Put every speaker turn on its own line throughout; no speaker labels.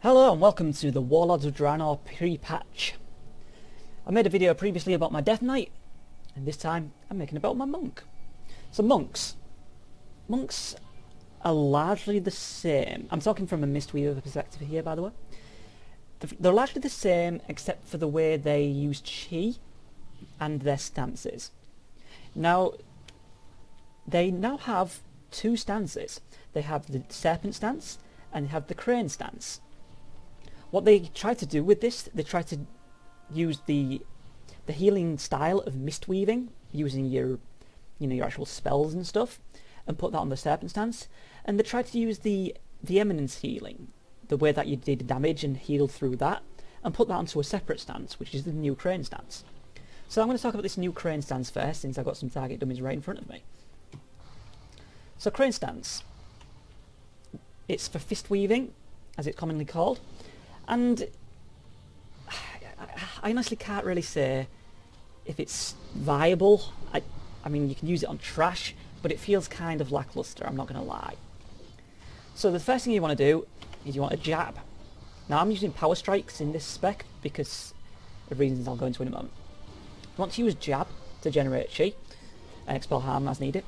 Hello and welcome to the Warlords of Draenor pre-patch. I made a video previously about my Death Knight, and this time I'm making about my monk. So monks are largely the same. I'm talking from a Mistweaver perspective here, by the way. They're largely the same except for the way they use chi and their stances. Now, they now have two stances. They have the Serpent stance and they have the Crane stance. What they try to do with this, they try to use the healing style of Mistweaving, using your actual spells and stuff, and put that on the Serpent stance. And they try to use the Eminence healing, the way that you did damage and heal through that, and put that onto a separate stance, which is the new Crane stance. So I'm going to talk about this new Crane stance first, since I've got some target dummies right in front of me. So Crane stance, it's for Fistweaving, as it's commonly called. And I honestly can't really say if it's viable. I mean, you can use it on trash, but it feels kind of lackluster, I'm not going to lie. So the first thing you want to do is you want a jab. Now I'm using power strikes in this spec because of reasons I'll go into in a moment. You want to use jab to generate chi and expel harm as needed.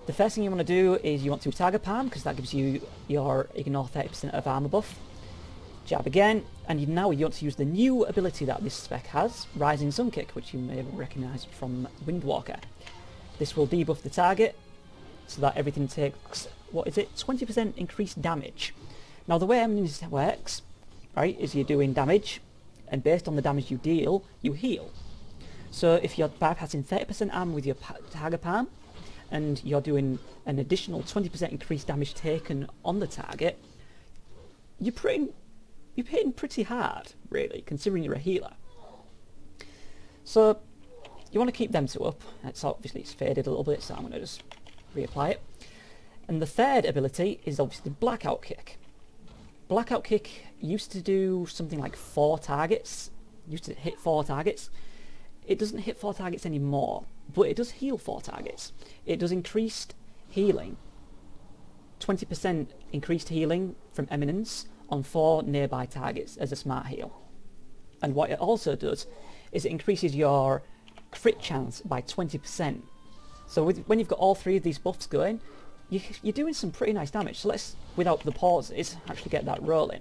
The first thing you want to do is you want to target palm because that gives you your ignore 30% of armor buff. Jab again, and now you want to use the new ability that this spec has, Rising Sun Kick, which you may have recognised from Windwalker. This will debuff the target so that everything takes, 20% increased damage. Now the way Eminence works, right, is you're doing damage, and based on the damage you deal, you heal. So if you're bypassing 30% armor with your target palm, and you're doing an additional 20% increased damage taken on the target, you're hitting pretty hard, really, considering you're a healer. So you want to keep them two up. Obviously it's faded a little bit, so I'm going to just reapply it. And the third ability is obviously Blackout Kick. Blackout Kick used to do something like 4 targets. Used to hit 4 targets. It doesn't hit 4 targets anymore, but it does heal 4 targets. It does increased healing. 20% increased healing from Eminence on 4 nearby targets as a smart heal. And what it also does is it increases your crit chance by 20%. So when you've got all 3 of these buffs going, you're doing some pretty nice damage. So let's, without the pauses, actually get that rolling.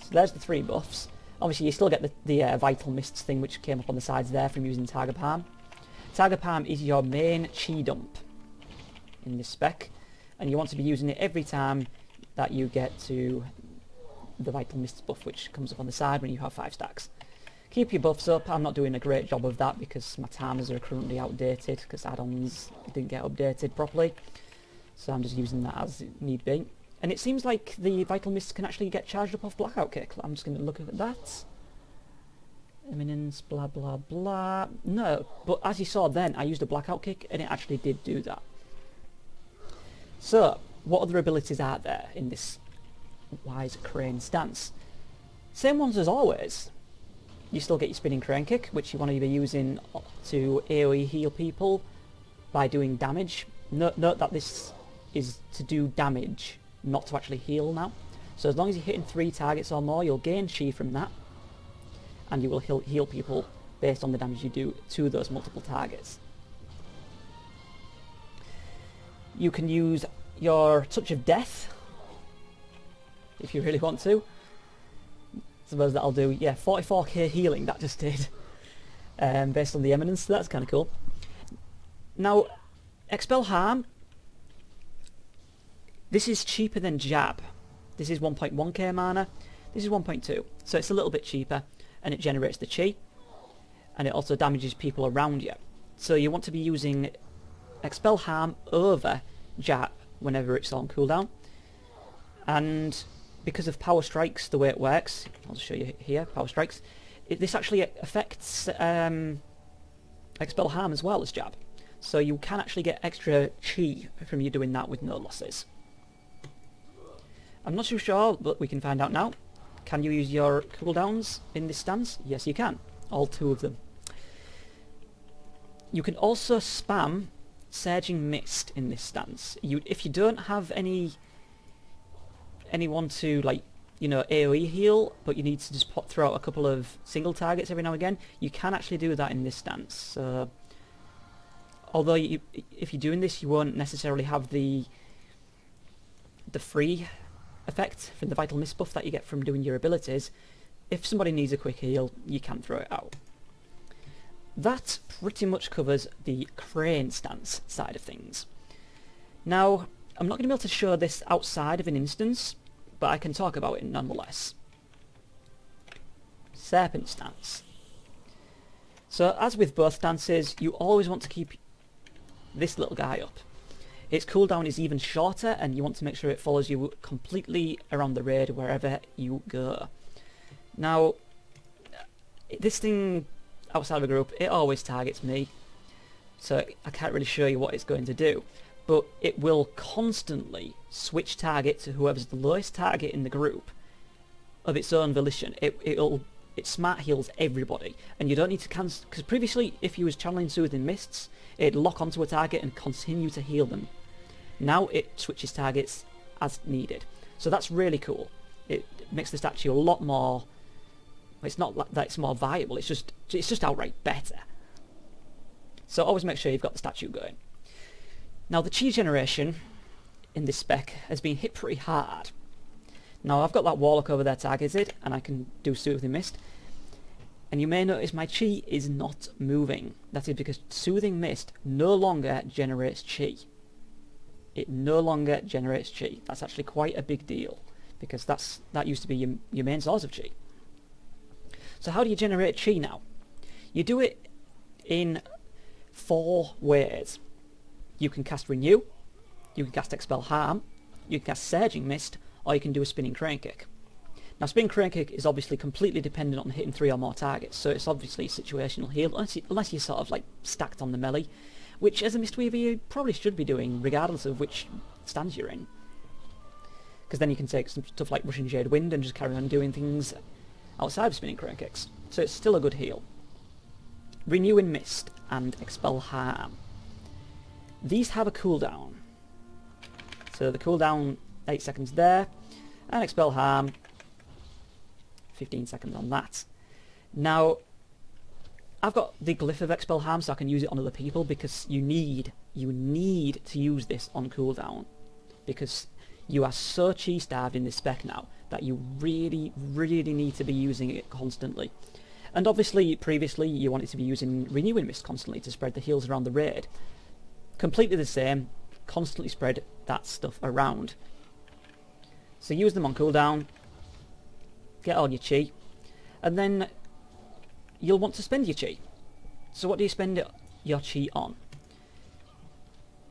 So there's the 3 buffs. Obviously you still get the Vital Mists thing which came up on the sides there from using Target Palm. Target Palm is your main chi dump in this spec, and you want to be using it every time that you get to the Vital Mists buff, which comes up on the side when you have 5 stacks. Keep your buffs up. I'm not doing a great job of that because my timers are currently outdated because add-ons didn't get updated properly. So I'm just using that as need be. And it seems like the Vital Mists can actually get charged up off Blackout Kick. I'm just going to look at that. Eminence, blah blah blah. No, but as you saw then, I used a Blackout Kick and it actually did do that. So, what other abilities are there in this Wise Crane stance? Same ones as always. You still get your Spinning Crane Kick, which you want to be using to AoE heal people by doing damage. Note that this is to do damage, not to actually heal now. So as long as you're hitting 3 targets or more, you'll gain chi from that, and you will heal people based on the damage you do to those multiple targets. You can use your Touch of Death if you really want to. I suppose that'll do, yeah, 44k healing that just did, based on the Eminence, so that's kind of cool. Now, Expel Harm, this is cheaper than Jab. This is 1.1k mana, this is 1.2, so it's a little bit cheaper, and it generates the chi, and it also damages people around you. So you want to be using Expel Harm over Jab whenever it's on cooldown. And because of power strikes, the way it works, I'll show you here, power strikes, this actually affects Expel Harm as well as Jab. So you can actually get extra chi from you doing that with no losses. I'm not too sure, but we can find out now. Can you use your cooldowns in this stance? Yes you can, all 2 of them. You can also spam Surging Mist in this stance. If you don't have any anyone to, like, you know, AoE heal, but you need to just throw out a couple of single targets every now and again, you can actually do that in this stance. So, although if you're doing this, you won't necessarily have the free effect from the Vital Mist buff that you get from doing your abilities. If somebody needs a quick heal, you can throw it out. That pretty much covers the crane stance side of things. Now, I'm not going to be able to show this outside of an instance, but I can talk about it nonetheless. Serpent stance. So, as with both stances, you always want to keep this little guy up. Its cooldown is even shorter, and you want to make sure it follows you completely around the raid wherever you go. Now, this thing outside of a group, it always targets me, so I can't really show you what it's going to do, but it will constantly switch target to whoever's the lowest target in the group of its own volition. It smart heals everybody, and you don't need to cancel, because previously if you was channeling Soothing Mists, it'd lock onto a target and continue to heal them. Now it switches targets as needed, so that's really cool. It makes the statue a lot more. It's not that it's more viable, it's just outright better. So always make sure you've got the statue going. Now the chi generation in this spec has been hit pretty hard. Now I've got that Warlock over there targeted, and I can do Soothing Mist. And you may notice my chi is not moving. That is because Soothing Mist no longer generates chi. It no longer generates chi. That's actually quite a big deal, because that used to be your main source of chi. So how do you generate chi now? You do it in 4 ways. You can cast Renew, you can cast Expel Harm, you can cast Surging Mist, or you can do a Spinning Crane Kick. Now Spinning Crane Kick is obviously completely dependent on hitting 3 or more targets, so it's obviously situational heal, unless you're sort of like stacked on the melee, which as a Mistweaver you probably should be doing regardless of which stance you're in. Because then you can take some stuff like Rushing Jade Wind and just carry on doing things outside of Spinning Crane Kicks, so it's still a good heal. Renewing Mist and Expel Harm. These have a cooldown. So the cooldown 8 seconds there, and Expel Harm 15 seconds on that. Now I've got the glyph of Expel Harm so I can use it on other people, because you need to use this on cooldown, because you are so chi starved in this spec now that you really need to be using it constantly. And obviously previously you wanted to be using Renewing Mist constantly to spread the heals around the raid. Completely the same, constantly spread that stuff around. So use them on cooldown, get all your chi, and then you'll want to spend your chi. So what do you spend your chi on?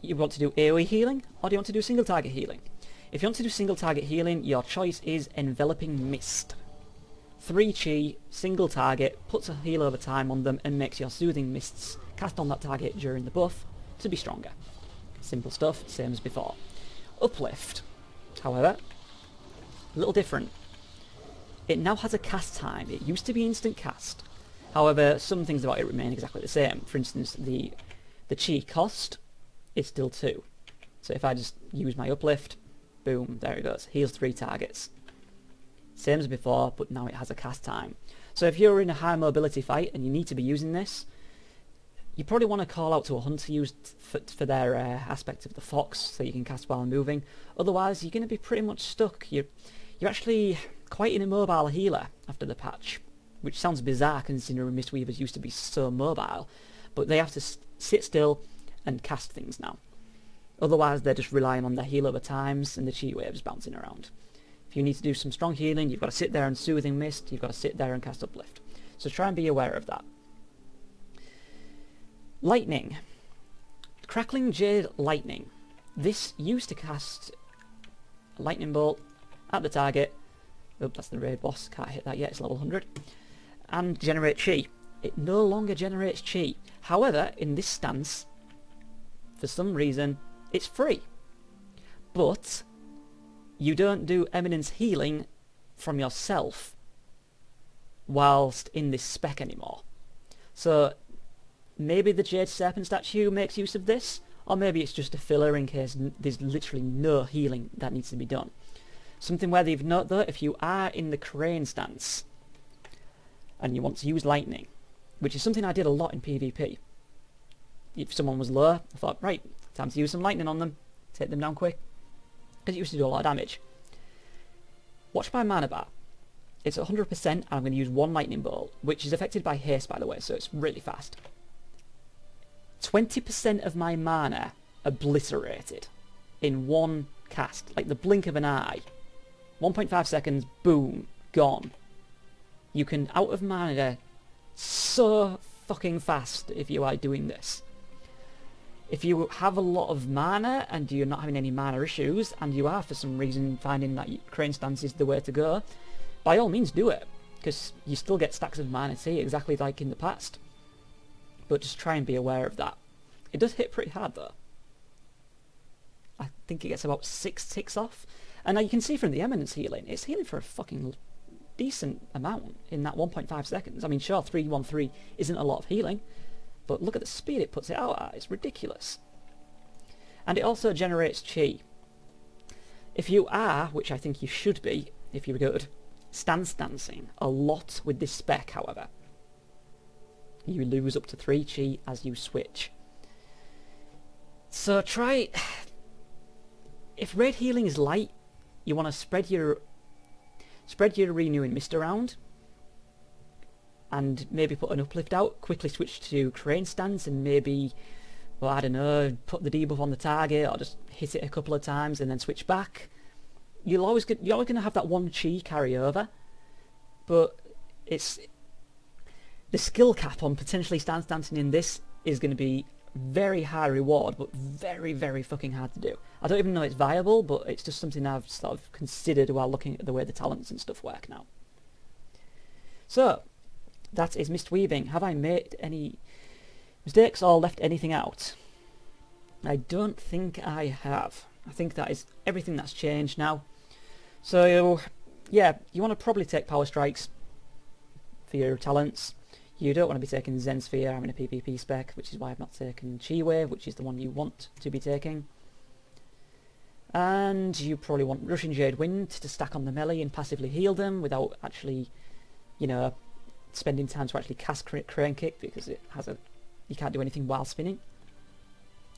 You want to do AoE healing, or do you want to do single target healing? If you want to do single target healing, your choice is Enveloping Mist. 3 chi, single target, puts a heal over time on them and makes your Soothing Mists cast on that target during the buff to be stronger. Simple stuff, same as before. Uplift, however, a little different. It now has a cast time. It used to be instant cast. However, some things about it remain exactly the same. For instance, the chi cost is still 2. So if I just use my uplift, boom, there it goes. Heals 3 targets. Same as before, but now it has a cast time. So if you're in a high mobility fight and you need to be using this, you probably want to call out to a hunter used for their aspect of the fox, so you can cast while moving. Otherwise, you're going to be pretty much stuck. You're actually quite an immobile healer after the patch, which sounds bizarre considering Mistweavers used to be so mobile, but they have to sit still and cast things now. Otherwise, they're just relying on their heal over times and the chi waves bouncing around. If you need to do some strong healing, you've got to sit there and Soothing Mist, you've got to sit there and cast Uplift. So try and be aware of that. Lightning. Crackling Jade Lightning. This used to cast a lightning bolt at the target. Oh, that's the raid boss, can't hit that yet, it's level 100. And generate chi. It no longer generates chi. However, in this stance, for some reason, it's free. But you don't do Eminence healing from yourself whilst in this spec anymore. So maybe the Jade Serpent statue makes use of this, or maybe it's just a filler in case there's literally no healing that needs to be done. Something where they've noted though, if you are in the crane stance and you want to use lightning, which is something I did a lot in PvP. If someone was low, I thought, right, time to use some lightning on them, take them down quick, because it used to do a lot of damage. Watch my mana bar. It's 100% and I'm going to use one lightning bolt, which is affected by haste by the way, so it's really fast. 20% of my mana obliterated in one cast, like the blink of an eye. 1.5 seconds, boom, gone. You can out of mana so fucking fast if you are doing this. If you have a lot of mana and you're not having any mana issues, and you are for some reason finding that crane stance is the way to go, by all means do it, because you still get stacks of mana T exactly like in the past. But just try and be aware of that. It does hit pretty hard though. I think it gets about 6 ticks off. And now you can see from the eminence healing, it's healing for a fucking decent amount in that 1.5 seconds. I mean, sure, 313 isn't a lot of healing, but look at the speed it puts it out at. It's ridiculous. And it also generates chi. If you are, which I think you should be, if you're good, stance dancing a lot with this spec, however, you lose up to 3 chi as you switch. So try... If raid healing is light, you want to spread your renewing mist around, and maybe put an uplift out, quickly switch to crane stance, and maybe, well, I don't know, put the debuff on the target, or just hit it a couple of times and then switch back. You're always going to have that 1 chi carry over, but it's the skill cap on potentially stance dancing in this is going to be very high reward, but very, very fucking hard to do. I don't even know it's viable, but it's just something I've sort of considered while looking at the way the talents and stuff work now. So, that is Mistweaving. Have I made any mistakes or left anything out? I don't think I have. I think that is everything that's changed now. So, yeah, you want to probably take Power Strikes for your talents. You don't want to be taking Zen Sphere. I'm in a PvP spec, which is why I've not taken Chi Wave, which is the one you want to be taking. And you probably want Russian Jade Wind to stack on the melee and passively heal them without actually, you know, spending time to actually cast Crane Kick, because it has you can't do anything while spinning.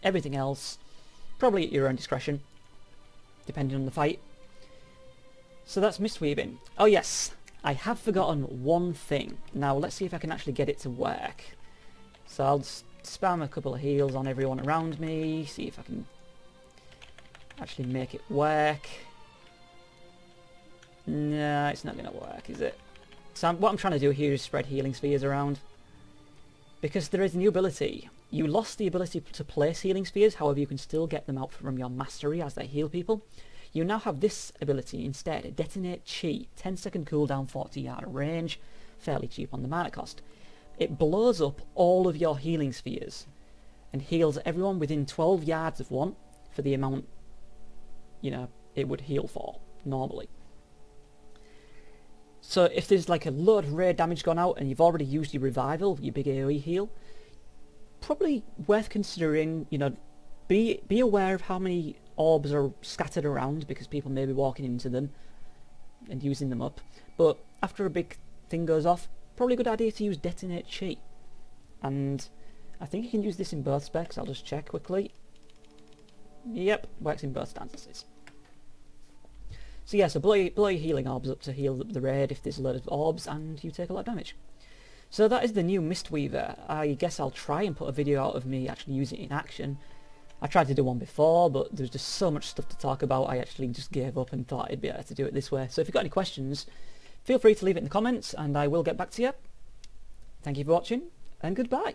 Everything else, probably at your own discretion, depending on the fight. So that's Mistweaving. Oh yes, I have forgotten one thing. Now let's see if I can actually get it to work. So I'll spam a couple of heals on everyone around me, see if I can actually make it work. No, it's not going to work, is it? So what I'm trying to do here is spread healing spheres around. Because there is a new ability. You lost the ability to place healing spheres, however you can still get them out from your mastery as they heal people. You now have this ability instead, Detonate Chi, 10-second cooldown, 40-yard range, fairly cheap on the mana cost. It blows up all of your healing spheres and heals everyone within 12 yards of one for the amount, you know, it would heal for normally. So if there's like a load of raid damage gone out and you've already used your revival, your big AoE heal, probably worth considering, you know, be aware of how many orbs are scattered around, because people may be walking into them and using them up. But after a big thing goes off, probably a good idea to use Detonate Chi. And I think you can use this in both specs. I'll just check quickly. Yep, works in both stances. So yeah, so blow your healing orbs up to heal the raid if there's a load of orbs, and you take a lot of damage. So that is the new Mistweaver. I guess I'll try and put a video out of me actually using it in action. I tried to do one before, but there was just so much stuff to talk about, I actually just gave up and thought it'd be better to do it this way. So if you've got any questions, feel free to leave it in the comments, and I will get back to you. Thank you for watching, and goodbye.